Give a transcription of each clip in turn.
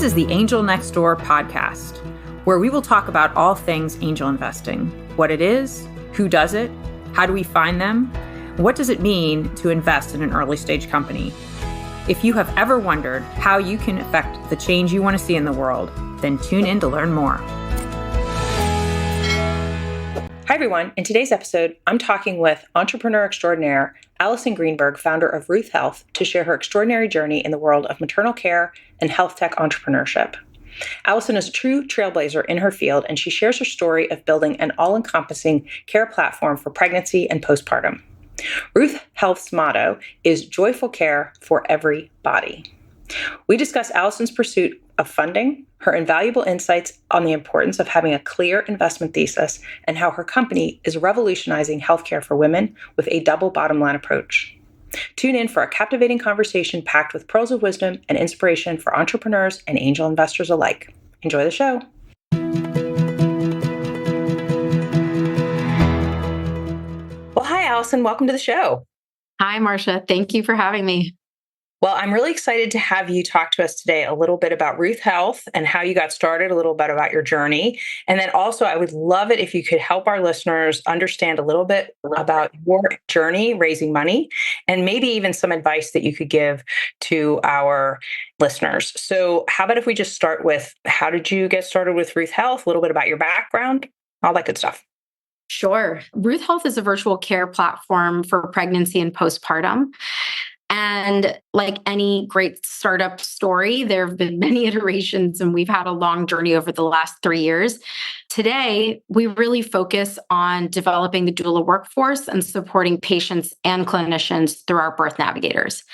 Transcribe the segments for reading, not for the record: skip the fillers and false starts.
This is the Angel Next Door podcast, where we will talk about all things angel investing, what it is, who does it, how do we find them, what does it mean to invest in an early stage company. If you have ever wondered how you can affect the change you want to see in the world, then tune in to learn more. Hi, everyone. In today's episode, I'm talking with entrepreneur extraordinaire Alison Greenberg, founder of Ruth Health, to share her extraordinary journey in the world of maternal care and health tech entrepreneurship. Alison is a true trailblazer in her field, and she shares her story of building an all-encompassing care platform for pregnancy and postpartum. Ruth Health's motto is joyful care for every body. We discuss Alison's pursuit of funding, her invaluable insights on the importance of having a clear investment thesis, and how her company is revolutionizing healthcare for women with a double bottom line approach. Tune in for a captivating conversation packed with pearls of wisdom and inspiration for entrepreneurs and angel investors alike. Enjoy the show. Well, hi, Alison. Welcome to the show. Hi, Marcia. Thank you for having me. Well, I'm really excited to have you talk to us today a little bit about Ruth Health and how you got started, a little bit about your journey. And then also, I would love it if you could help our listeners understand a little bit about your journey raising money and maybe even some advice that you could give to our listeners. So how about if we just start with, how did you get started with Ruth Health? A little bit about your background, all that good stuff. Sure. Ruth Health is a virtual care platform for pregnancy and postpartum. And like any great startup story, there have been many iterations, and we've had a long journey over the last 3 years. Today, we really focus on developing the doula workforce and supporting patients and clinicians through our birth navigators.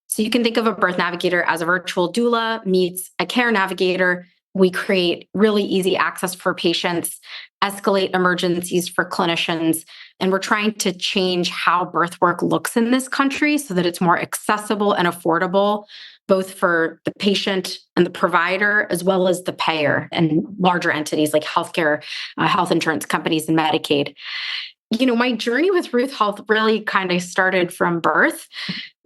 So you can think of a birth navigator as a virtual doula meets a care navigator. We create really easy access for patients, escalate emergencies for clinicians, and we're trying to change how birthwork looks in this country so that it's more accessible and affordable, both for the patient and the provider, as well as the payer and larger entities like healthcare, health insurance companies, and Medicaid. You know, my journey with Ruth Health really kind of started from birth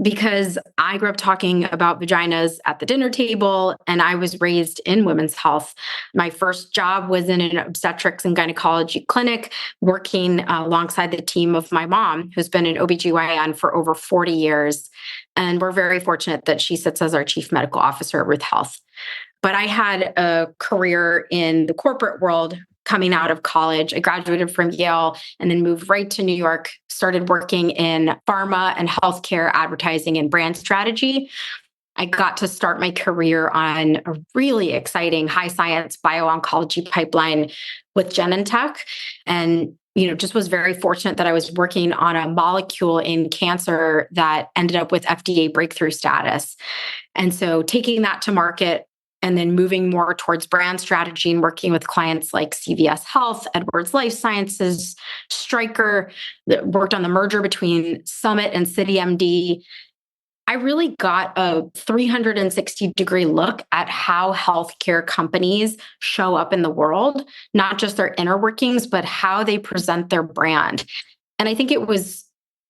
because I grew up talking about vaginas at the dinner table, and I was raised in women's health. My first job was in an obstetrics and gynecology clinic, working alongside the team of my mom, who's been an OBGYN for over 40 years. And we're very fortunate that she sits as our chief medical officer at Ruth Health. But I had a career in the corporate world coming out of college. I graduated from Yale and then moved right to New York, started working in pharma and healthcare advertising and brand strategy. I got to start my career on a really exciting high science bio-oncology pipeline with Genentech. And just was very fortunate that I was working on a molecule in cancer that ended up with FDA breakthrough status. And so taking that to market and then moving more towards brand strategy and working with clients like CVS Health, Edwards Life Sciences, Stryker, that worked on the merger between Summit and CityMD. I really got a 360-degree look at how healthcare companies show up in the world, not just their inner workings, but how they present their brand. And I think it was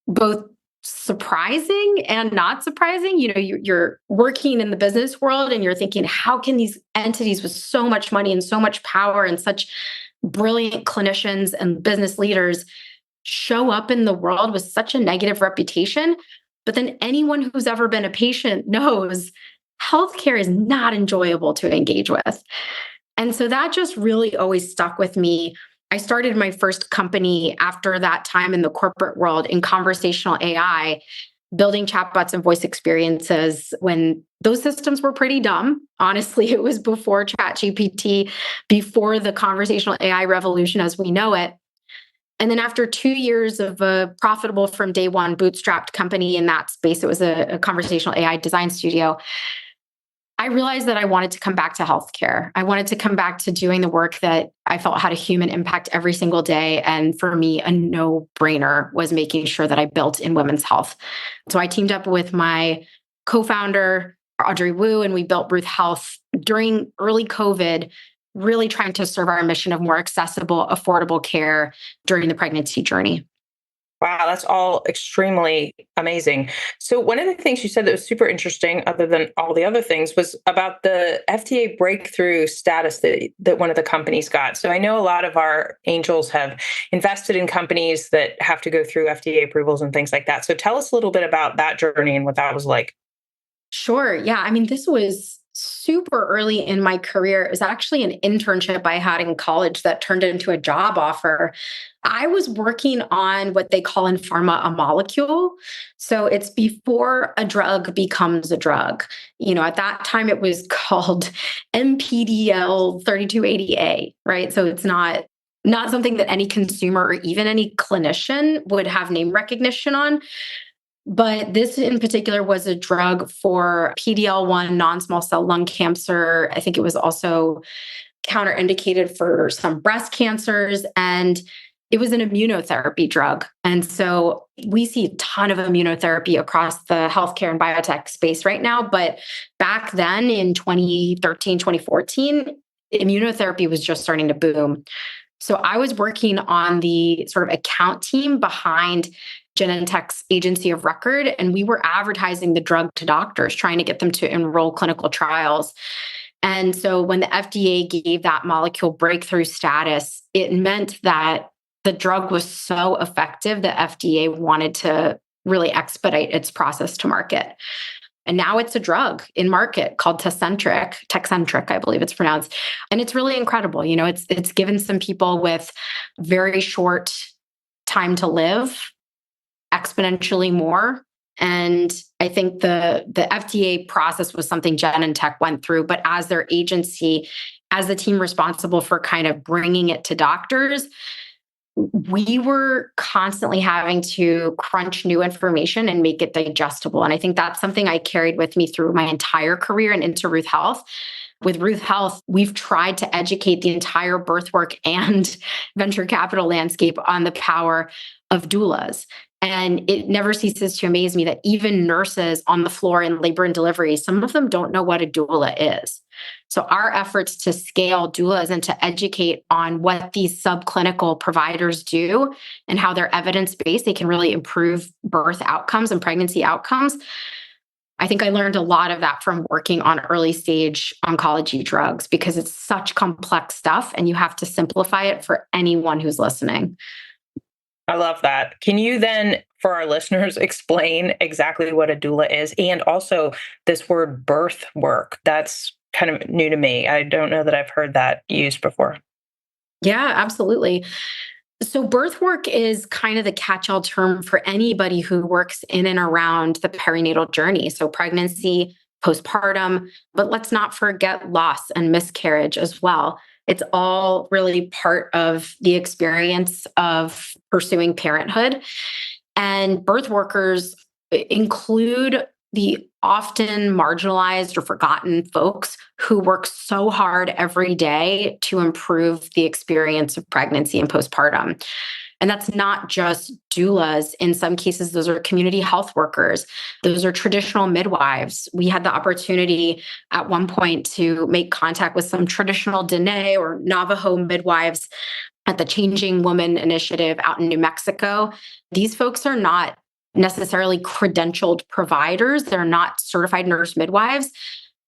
both surprising and not surprising. You're working in the business world and you're thinking, how can these entities with so much money and so much power and such brilliant clinicians and business leaders show up in the world with such a negative reputation? But then anyone who's ever been a patient knows healthcare is not enjoyable to engage with. And so that just really always stuck with me. I started my first company after that time in the corporate world in conversational AI, building chatbots and voice experiences when those systems were pretty dumb. Honestly, it was before ChatGPT, before the conversational AI revolution as we know it. And then after 2 years of a profitable from day one bootstrapped company in that space, it was a conversational AI design studio. I realized that I wanted to come back to healthcare. I wanted to come back to doing the work that I felt had a human impact every single day. And for me, a no-brainer was making sure that I built in women's health. So I teamed up with my co-founder, Audrey Wu, and we built Ruth Health during early COVID, really trying to serve our mission of more accessible, affordable care during the pregnancy journey. Wow, that's all extremely amazing. So, one of the things you said that was super interesting, other than all the other things, was about the FDA breakthrough status that one of the companies got. So, I know a lot of our angels have invested in companies that have to go through FDA approvals and things like that. So, tell us a little bit about that journey and what that was like. Sure. Yeah. I mean, this was super early in my career. It was actually an internship I had in college that turned into a job offer. I was working on what they call in pharma a molecule. So it's before a drug becomes a drug. At that time it was called MPDL 3280A, right? So it's not something that any consumer or even any clinician would have name recognition on. But this in particular was a drug for PDL1 non small cell lung cancer. I think it was also counterindicated for some breast cancers. And it was an immunotherapy drug. And so we see a ton of immunotherapy across the healthcare and biotech space right now. But back then in 2013, 2014, immunotherapy was just starting to boom. So I was working on the sort of account team behind Genentech's agency of record, and we were advertising the drug to doctors, trying to get them to enroll clinical trials. And so when the FDA gave that molecule breakthrough status, it meant that the drug was so effective that FDA wanted to really expedite its process to market. And now it's a drug in market called Tecentriq, I believe it's pronounced. And it's really incredible. It's given some people with very short time to live exponentially more. And I think the FDA process was something Genentech went through, but as their agency, as the team responsible for kind of bringing it to doctors, we were constantly having to crunch new information and make it digestible. And I think that's something I carried with me through my entire career and into Ruth Health. With Ruth Health, we've tried to educate the entire birthwork and venture capital landscape on the power of doulas. And it never ceases to amaze me that even nurses on the floor in labor and delivery, some of them don't know what a doula is. So our efforts to scale doulas and to educate on what these subclinical providers do and how they're evidence-based, they can really improve birth outcomes and pregnancy outcomes. I think I learned a lot of that from working on early stage oncology drugs because it's such complex stuff and you have to simplify it for anyone who's listening. I love that. Can you then, for our listeners, explain exactly what a doula is and also this word birth work? That's kind of new to me. I don't know that I've heard that used before. Yeah, absolutely. So, birth work is kind of the catch all term for anybody who works in and around the perinatal journey. So, pregnancy, postpartum, but let's not forget loss and miscarriage as well. It's all really part of the experience of pursuing parenthood. And birth workers include the often marginalized or forgotten folks who work so hard every day to improve the experience of pregnancy and postpartum. And that's not just doulas. In some cases, those are community health workers. Those are traditional midwives. We had the opportunity at one point to make contact with some traditional Dene or Navajo midwives at the Changing Woman Initiative out in New Mexico. These folks are not necessarily credentialed providers. They're not certified nurse midwives,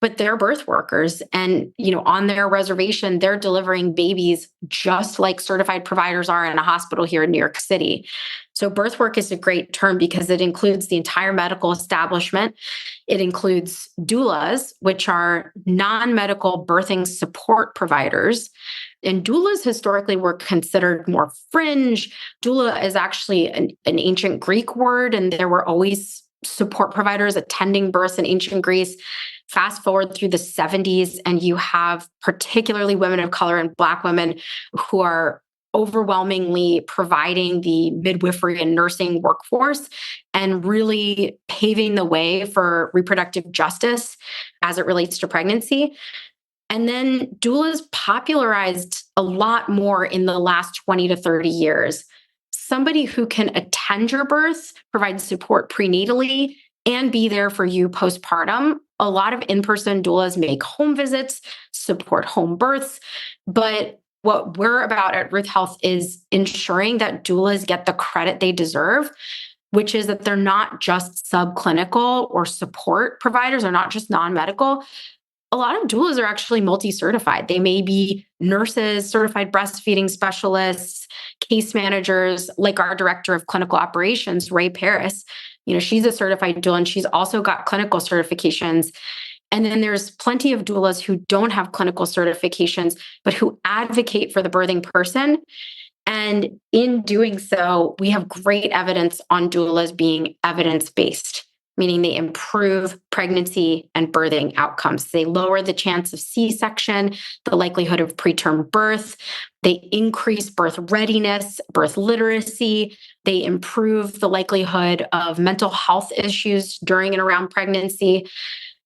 but they're birth workers. And, on their reservation, they're delivering babies just like certified providers are in a hospital here in New York City. So birth work is a great term because it includes the entire medical establishment. It includes doulas, which are non-medical birthing support providers. And doulas historically were considered more fringe. Doula is actually an ancient Greek word, and there were always support providers attending births in ancient Greece. Fast forward through the 70s, and you have particularly women of color and Black women who are overwhelmingly providing the midwifery and nursing workforce and really paving the way for reproductive justice as it relates to pregnancy. And then doulas popularized a lot more in the last 20 to 30 years. Somebody who can attend your birth, provide support prenatally, and be there for you postpartum. A lot of in-person doulas make home visits, support home births, but What we're about at Ruth Health is ensuring that doulas get the credit they deserve, which is that they're not just subclinical or support providers, they're not just non-medical. A lot of doulas are actually multi-certified. They may be nurses, certified breastfeeding specialists, case managers, like our director of clinical operations, Ray Paris. She's a certified doula and she's also got clinical certifications. And then there's plenty of doulas who don't have clinical certifications, but who advocate for the birthing person. And in doing so, we have great evidence on doulas being evidence-based, meaning they improve pregnancy and birthing outcomes. They lower the chance of C-section, the likelihood of preterm birth. They increase birth readiness, birth literacy. They improve the likelihood of mental health issues during and around pregnancy.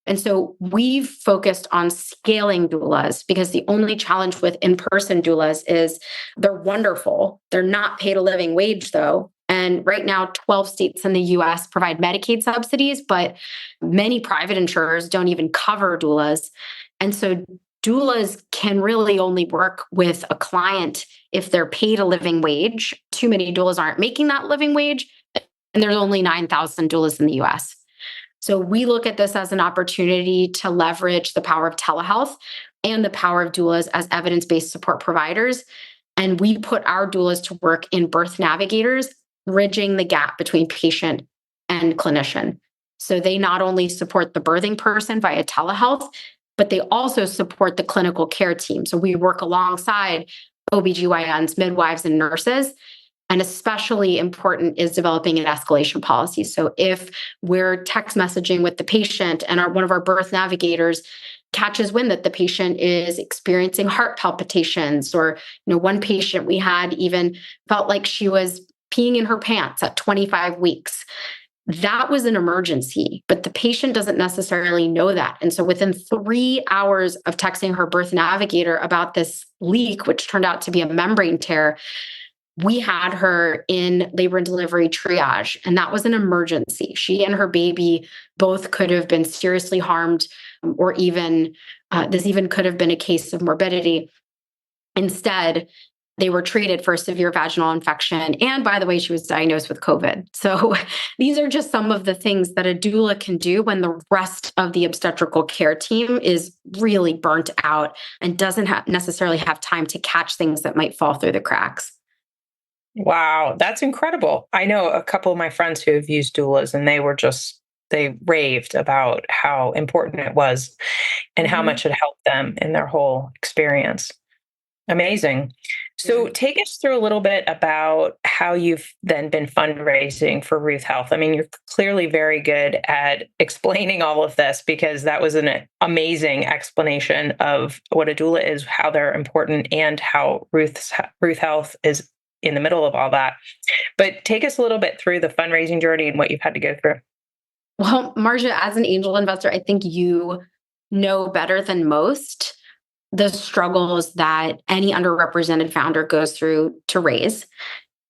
And so we've focused on scaling doulas because the only challenge with in-person doulas is they're wonderful. They're not paid a living wage, though. And right now, 12 states in the US provide Medicaid subsidies, but many private insurers don't even cover doulas. And so doulas can really only work with a client if they're paid a living wage. Too many doulas aren't making that living wage, and there's only 9,000 doulas in the US. So we look at this as an opportunity to leverage the power of telehealth and the power of doulas as evidence-based support providers. And we put our doulas to work in birth navigators, bridging the gap between patient and clinician. So they not only support the birthing person via telehealth, but they also support the clinical care team. So we work alongside OBGYNs, midwives, and nurses. And especially important is developing an escalation policy. So if we're text messaging with the patient and one of our birth navigators catches wind that the patient is experiencing heart palpitations, or one patient we had even felt like she was peeing in her pants at 25 weeks. That was an emergency, but the patient doesn't necessarily know that. And so within 3 hours of texting her birth navigator about this leak, which turned out to be a membrane tear, we had her in labor and delivery triage, and that was an emergency. She and her baby both could have been seriously harmed, or even this even could have been a case of morbidity. Instead, they were treated for a severe vaginal infection. And by the way, she was diagnosed with COVID. So these are just some of the things that a doula can do when the rest of the obstetrical care team is really burnt out and doesn't necessarily have time to catch things that might fall through the cracks. Wow, that's incredible. I know a couple of my friends who have used doulas, and they raved about how important it was and how much it helped them in their whole experience. Amazing. So take us through a little bit about how you've then been fundraising for Ruth Health. I mean, you're clearly very good at explaining all of this, because that was an amazing explanation of what a doula is, how they're important, and how Ruth Health is in the middle of all that. But take us a little bit through the fundraising journey and what you've had to go through. Well, Marcia, as an angel investor, I think you know better than most the struggles that any underrepresented founder goes through to raise.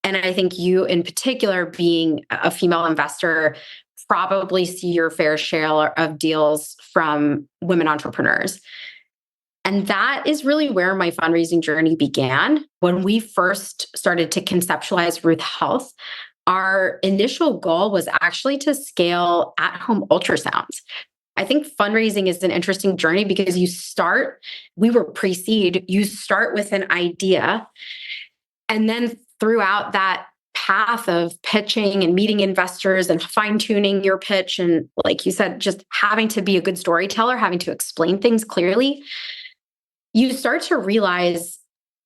And I think you, in particular, being a female investor, probably see your fair share of deals from women entrepreneurs. And that is really where my fundraising journey began. When we first started to conceptualize Ruth Health, our initial goal was actually to scale at-home ultrasounds. I think fundraising is an interesting journey because we were pre-seed, you start with an idea, and then throughout that path of pitching and meeting investors and fine-tuning your pitch, and like you said, just having to be a good storyteller, having to explain things clearly, you start to realize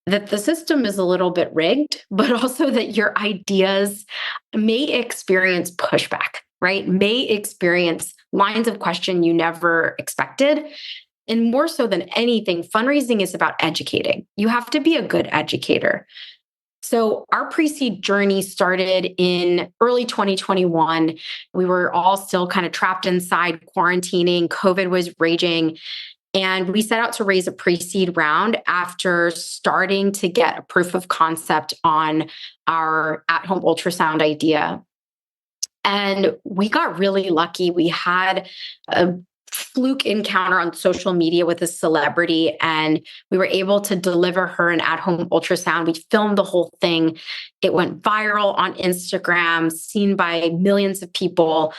that the system is a little bit rigged, but also that your ideas may experience pushback, right? May experience lines of question you never expected. And more so than anything, fundraising is about educating. You have to be a good educator. So our pre-seed journey started in early 2021. We were all still kind of trapped inside, quarantining. COVID was raging. And we set out to raise a pre-seed round after starting to get a proof of concept on our at-home ultrasound idea. And we got really lucky. We had a fluke encounter on social media with a celebrity, and we were able to deliver her an at-home ultrasound. We filmed the whole thing. It went viral on Instagram, seen by millions of people.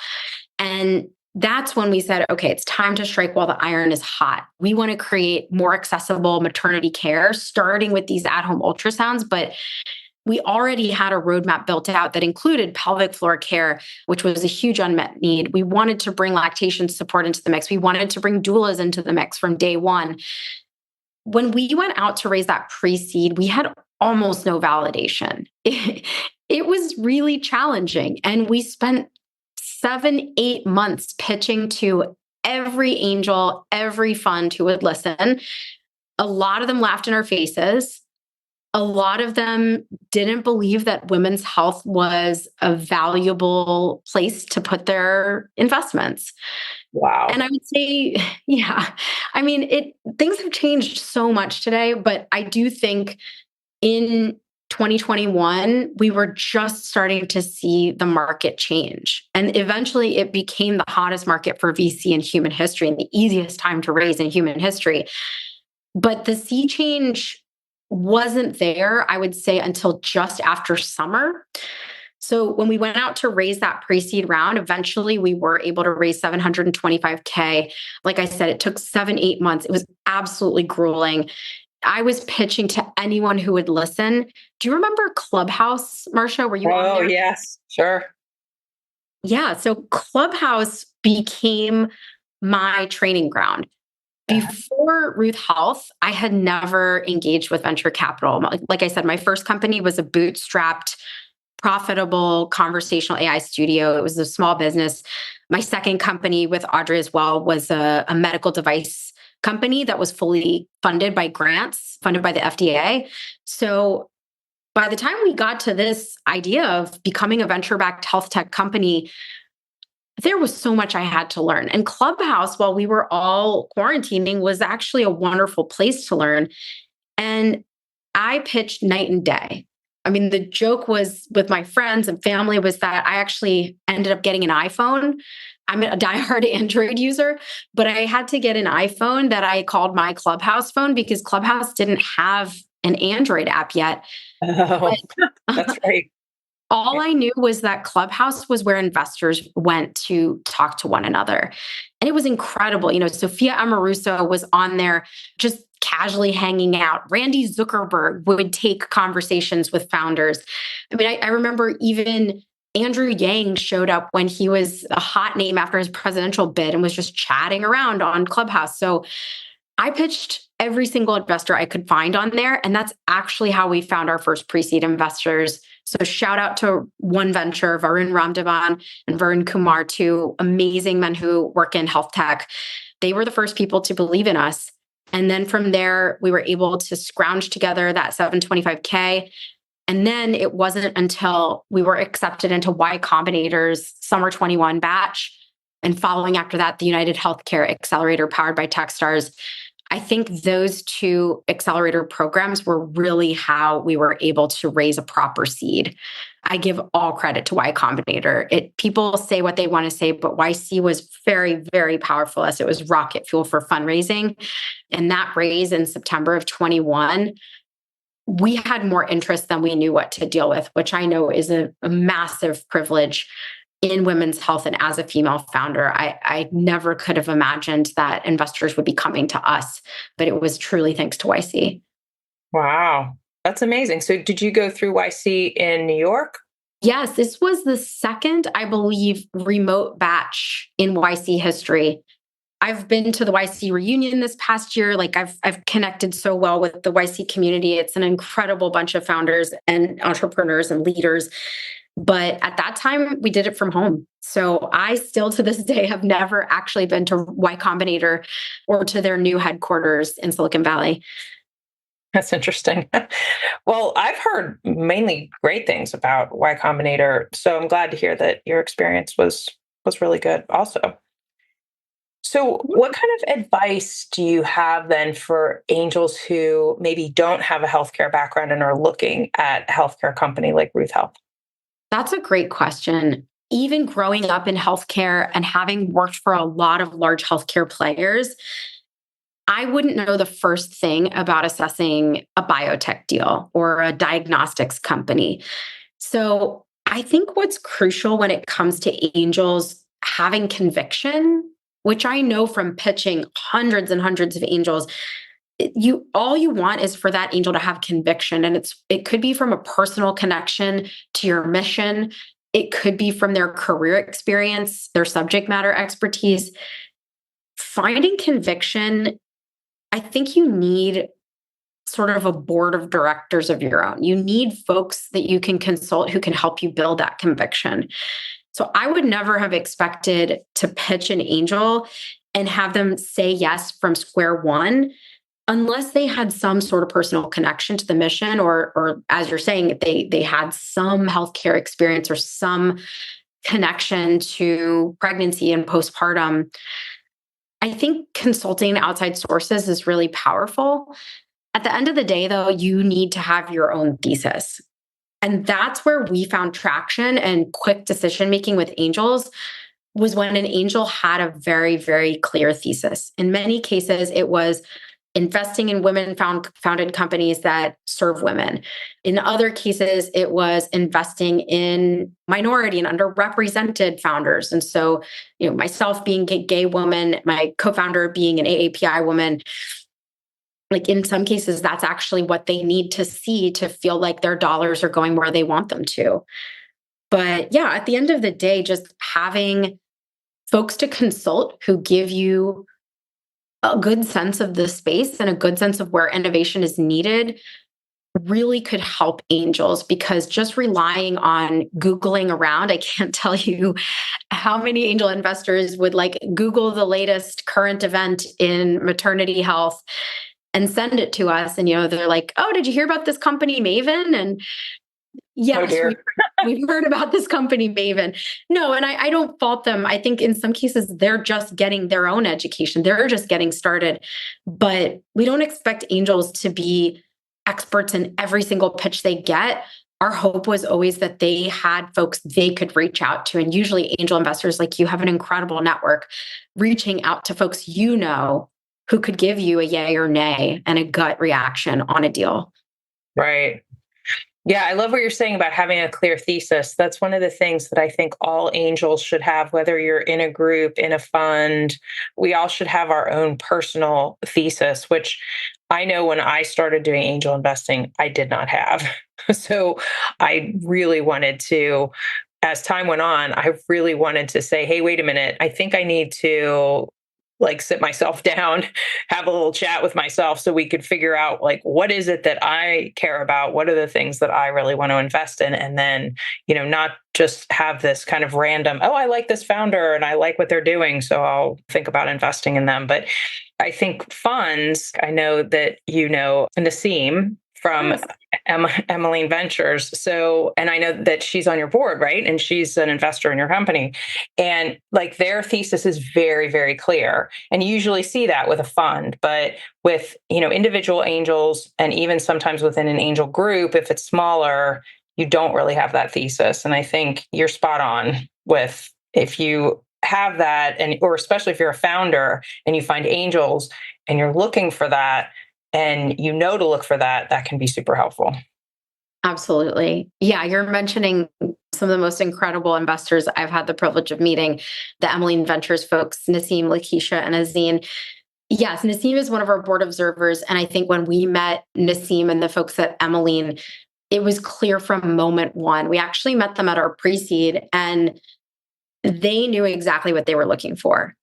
And that's when we said, okay, it's time to strike while the iron is hot. We want to create more accessible maternity care, starting with these at-home ultrasounds, but we already had a roadmap built out that included pelvic floor care, which was a huge unmet need. We wanted to bring lactation support into the mix. We wanted to bring doulas into the mix from day one. When we went out to raise that pre-seed, we had almost no validation. It was really challenging. And we spent 7, 8 months pitching to every angel, every fund who would listen. A lot of them laughed in our faces. A lot of them didn't believe that women's health was a valuable place to put their investments. Wow. And I would say, yeah, I mean, things have changed so much today, but I do think in 2021, we were just starting to see the market change. And eventually it became the hottest market for VC in human history and the easiest time to raise in human history. But the sea change wasn't there, I would say, until just after summer. So when we went out to raise that pre-seed round, eventually we were able to raise $725K. Like I said, it took 7, 8 months. It was absolutely grueling. I was pitching to anyone who would listen. Do you remember Clubhouse, Marcia? Were you on there? Oh, yes, sure. Yeah. So Clubhouse became my training ground. Before Ruth Health, I had never engaged with venture capital. Like I said, my first company was a bootstrapped, profitable conversational AI studio. It was a small business. My second company with Audrey as well was a medical device company that was fully funded by grants, funded by the FDA. So by the time we got to this idea of becoming a venture-backed health tech company, there was so much I had to learn. And Clubhouse, while we were all quarantining, was actually a wonderful place to learn. And I pitched night and day. I mean, the joke was with my friends and family was that I actually ended up getting an iPhone. I'm a diehard Android user, but I had to get an iPhone that I called my Clubhouse phone because Clubhouse didn't have an Android app yet. Oh, that's right. All I knew was that Clubhouse was where investors went to talk to one another. And it was incredible. You know, Sophia Amoruso was on there just casually hanging out. Randy Zuckerberg would take conversations with founders. I mean, I remember even Andrew Yang showed up when he was a hot name after his presidential bid and was just chatting around on Clubhouse. So I pitched every single investor I could find on there. And that's actually how we found our first pre-seed investors. So shout out to One Venture, Varun Ramdevan and Varun Kumar, two amazing men who work in health tech. They were the first people to believe in us. And then from there, we were able to scrounge together that 725K. And then it wasn't until we were accepted into Y Combinator's Summer 21 batch. And following after that, the United Healthcare Accelerator powered by Techstars. I think those two accelerator programs were really how we were able to raise a proper seed. I give all credit to Y Combinator. People say what they want to say, but YC was very, very powerful as it was rocket fuel for fundraising. And that raise in September of 21, we had more interest than we knew what to deal with, which I know is a massive privilege in women's health. And as a female founder, I never could have imagined that investors would be coming to us, but it was truly thanks to YC. Wow. That's amazing. So did you go through YC in New York? Yes, this was the second, I believe, remote batch in YC history. I've been to the YC reunion this past year. Like I've connected so well with the YC community. It's an incredible bunch of founders and entrepreneurs and leaders. But at that time, we did it from home. So I still to this day have never actually been to Y Combinator or to their new headquarters in Silicon Valley. That's interesting. Well, I've heard mainly great things about Y Combinator. So I'm glad to hear that your experience was really good also. So what kind of advice do you have then for angels who maybe don't have a healthcare background and are looking at a healthcare company like Ruth Health? That's a great question. even growing up in healthcare and having worked for a lot of large healthcare players, I wouldn't know the first thing about assessing a biotech deal or a diagnostics company. So I think what's crucial when it comes to angels having conviction, which I know from pitching hundreds and hundreds of angels, all you want is for that angel to have conviction. And it could be from a personal connection to your mission. It could be from their career experience, their subject matter expertise. Finding conviction, I think you need sort of a board of directors of your own. You need folks that you can consult who can help you build that conviction. So I would never have expected to pitch an angel and have them say yes from square one, unless they had some sort of personal connection to the mission, or as you're saying, they had some healthcare experience or some connection to pregnancy and postpartum. I think consulting outside sources is really powerful. At the end of the day, though, you need to have your own thesis. And that's where we found traction and quick decision making with angels, was when an angel had a very, very clear thesis. In many cases, it was investing in women founded companies that serve women. In other cases, it was investing in minority and underrepresented founders. And so, myself being a gay woman, my co-founder being an AAPI woman, like in some cases, that's actually what they need to see to feel like their dollars are going where they want them to. But yeah, at the end of the day, just having folks to consult who give you a good sense of the space and a good sense of where innovation is needed really could help angels, because just relying on Googling around, I can't tell you how many angel investors would Google the latest current event in maternity health and send it to us. And, they're like, oh, did you hear about this company Maven? And yes, we've heard about this company Maven. No, and I don't fault them. I think in some cases, they're just getting their own education. They're just getting started. But we don't expect angels to be experts in every single pitch they get. Our hope was always that they had folks they could reach out to. And usually angel investors like you have an incredible network reaching out to folks who could give you a yay or nay and a gut reaction on a deal. Right. Yeah, I love what you're saying about having a clear thesis. That's one of the things that I think all angels should have, whether you're in a group, in a fund. We all should have our own personal thesis, which I know when I started doing angel investing, I did not have. So I really wanted to, as time went on, I really wanted to say, hey, wait a minute, I think I need to sit myself down, have a little chat with myself so we could figure out what is it that I care about? What are the things that I really want to invest in? And then, not just have this kind of random, oh, I like this founder and I like what they're doing, so I'll think about investing in them. But I think funds, I know that Nassim from Emmeline Ventures. So, and I know that she's on your board, right? And she's an investor in your company. And their thesis is very, very clear. And you usually see that with a fund, but with, individual angels, and even sometimes within an angel group, if it's smaller, you don't really have that thesis. And I think you're spot on with, if you have that, or especially if you're a founder and you find angels and you're looking for that, and to look for that, that can be super helpful. Absolutely. Yeah, you're mentioning some of the most incredible investors I've had the privilege of meeting, the Emmeline Ventures folks, Nassim, Lakeisha, and Azine. Yes, Nassim is one of our board observers. And I think when we met Nassim and the folks at Emmeline, it was clear from moment one. We actually met them at our pre-seed, and they knew exactly what they were looking for.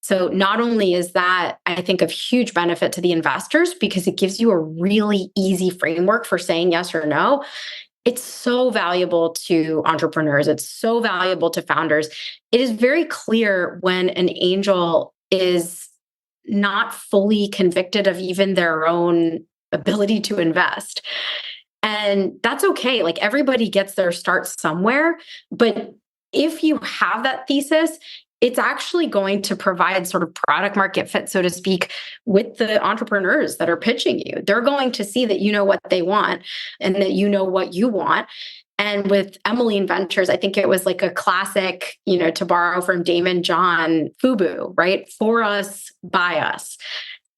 So not only is that, I think, of huge benefit to the investors because it gives you a really easy framework for saying yes or no, it's so valuable to entrepreneurs. It's so valuable to founders. It is very clear when an angel is not fully convicted of even their own ability to invest. And that's okay. Everybody gets their start somewhere. But if you have that thesis, it's actually going to provide sort of product market fit, so to speak, with the entrepreneurs that are pitching you. They're going to see that you know what they want and that you know what you want. And with Emmeline Ventures, I think it was like a classic, to borrow from Damon John, FUBU, right? For us, by us.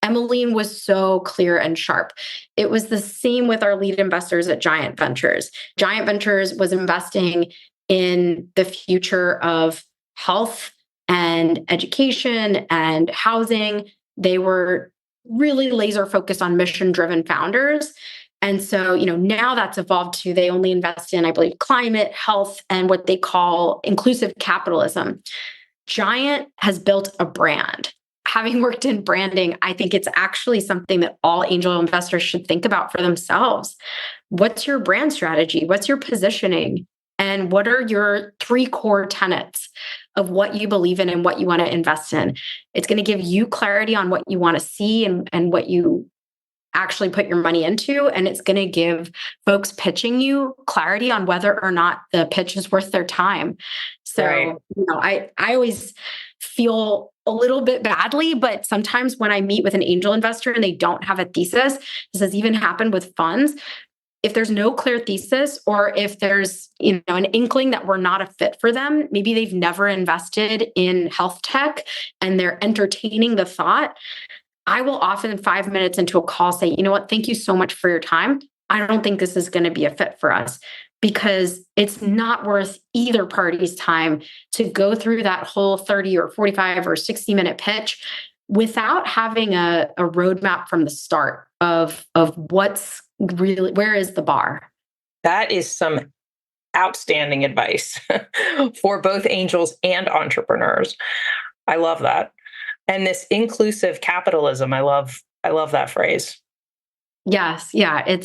Emmeline was so clear and sharp. It was the same with our lead investors at Giant Ventures. Giant Ventures was investing in the future of health and education and housing. They were really laser focused on mission driven founders. And so, now that's evolved to they only invest in, I believe, climate, health, and what they call inclusive capitalism. Giant has built a brand. Having worked in branding, I think it's actually something that all angel investors should think about for themselves. What's your brand strategy? What's your positioning? And what are your 3 core tenets of what you believe in and what you want to invest in? It's going to give you clarity on what you want to see and what you actually put your money into. And it's going to give folks pitching you clarity on whether or not the pitch is worth their time. So, right. I always feel a little bit badly, but sometimes when I meet with an angel investor and they don't have a thesis, this has even happened with funds. If there's no clear thesis, or if there's an inkling that we're not a fit for them, maybe they've never invested in health tech and they're entertaining the thought, I will often 5 minutes into a call say, you know what, thank you so much for your time. I don't think this is going to be a fit for us, because it's not worth either party's time to go through that whole 30 or 45 or 60-minute pitch without having a roadmap from the start of what's really, where is the bar? That is some outstanding advice for both angels and entrepreneurs. I love that. And this inclusive capitalism, I love that phrase. Yes. Yeah.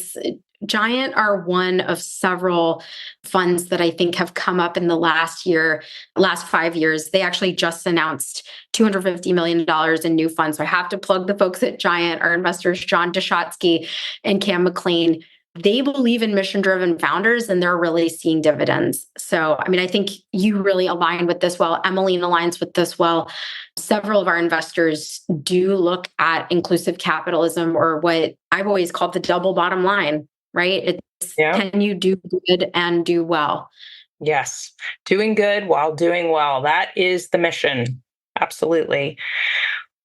Giant are one of several funds that I think have come up in the last 5 years. They actually just announced $250 million in new funds. So I have to plug the folks at Giant, our investors, John Deshotsky and Cam McLean. They believe in mission-driven founders, and they're really seeing dividends. So, I think you really align with this well. Emmeline aligns with this well. Several of our investors do look at inclusive capitalism, or what I've always called the double bottom line, right? Can you do good and do well? Yes. Doing good while doing well. That is the mission. Absolutely.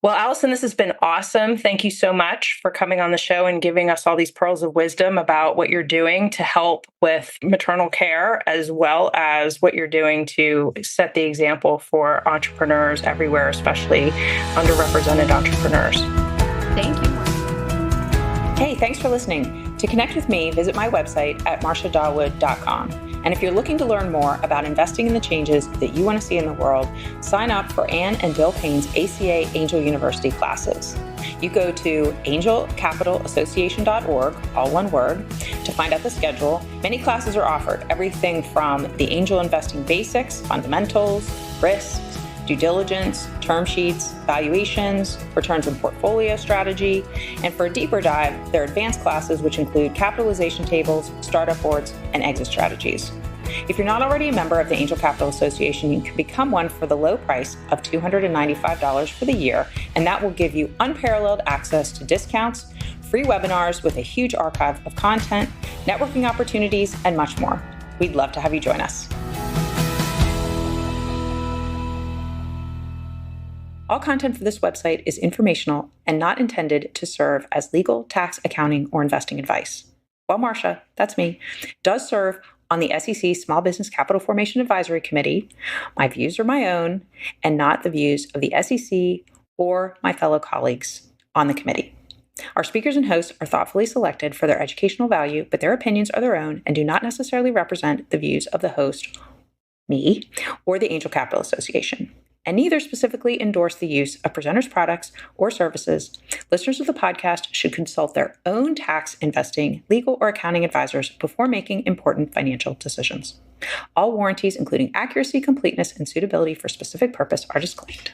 Well, Alison, this has been awesome. Thank you so much for coming on the show and giving us all these pearls of wisdom about what you're doing to help with maternal care, as well as what you're doing to set the example for entrepreneurs everywhere, especially underrepresented entrepreneurs. Thank you. Hey, thanks for listening. To connect with me, visit my website at marciadawood.com. And if you're looking to learn more about investing in the changes that you want to see in the world, sign up for Anne and Bill Payne's ACA Angel University classes. You go to angelcapitalassociation.org, all one word, to find out the schedule. Many classes are offered, everything from the angel investing basics, fundamentals, risks, due diligence, term sheets, valuations, returns and portfolio strategy. And for a deeper dive, there are advanced classes which include capitalization tables, startup boards, and exit strategies. If you're not already a member of the Angel Capital Association, you can become one for the low price of $295 for the year, and that will give you unparalleled access to discounts, free webinars with a huge archive of content, networking opportunities, and much more. We'd love to have you join us. All content for this website is informational and not intended to serve as legal, tax, accounting, or investing advice. Well, Marcia, that's me, does serve on the SEC Small Business Capital Formation Advisory Committee. My views are my own and not the views of the SEC or my fellow colleagues on the committee. Our speakers and hosts are thoughtfully selected for their educational value, but their opinions are their own and do not necessarily represent the views of the host, me, or the Angel Capital Association, and neither specifically endorse the use of presenters' products or services. Listeners of the podcast should consult their own tax, investing, legal, or accounting advisors before making important financial decisions. All warranties, including accuracy, completeness, and suitability for specific purpose, are disclaimed.